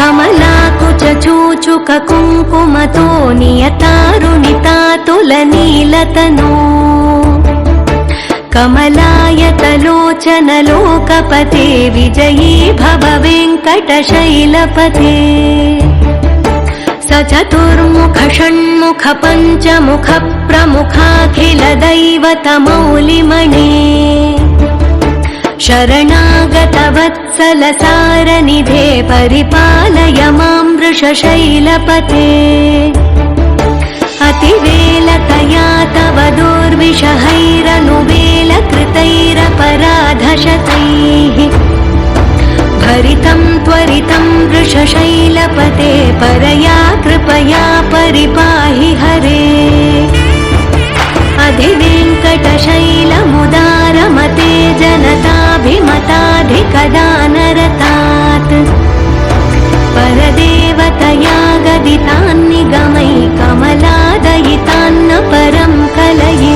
कमलाकुचूचुक कुङ्कुमतो नियतारुणितातुलनीलतनो कमलायतलोचन लोकपते विजयी भव वेङ्कटशैलपते स चतुर्मुख षण्मुख पञ्चमुख प्रमुखाखिल दैवतमौलिमणे शरणागत वत्सल सारनिधे परिपालय मां वृषशैलपते अतिवेलतया तव दुर्विषहैरनुवेलकृतैरपराधशतैः भरितं त्वरितं वृषशैलपते परया कृपया परिपाहि हरे अधिवेङ्कटशैलमुदारमते जनताभिमताधिकदानरतात् परदेवतया गदितान्निगमै कमलादयितान्न परं कलये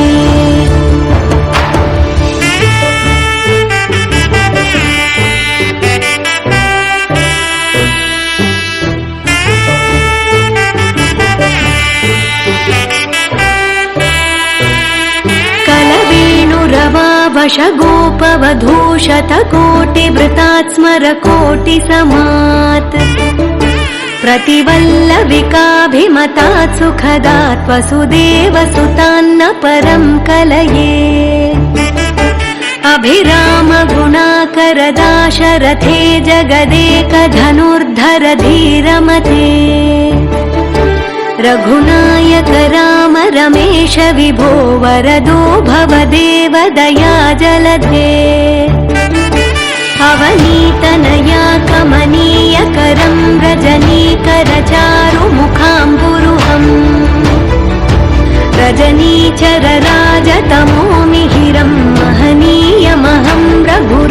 वशगोपवधूशतकोटिवृतात् स्मरकोटिसमात् प्रतिवल्लविकाभिमतात् सुखदात् वसुदेवसुतान्न परं कलये अभिरामगुणाकरदाशरथे जगदेकधनुर्धर धीरमते रघुनायक राम रमेश विभो वरदो भवदेव दया जलधे अवनीतनया कमनीयकरं रजनीकर चारुमुखाम्बुरुहम् रजनीचर राजतमो मिहिरं महनीयमहं रघु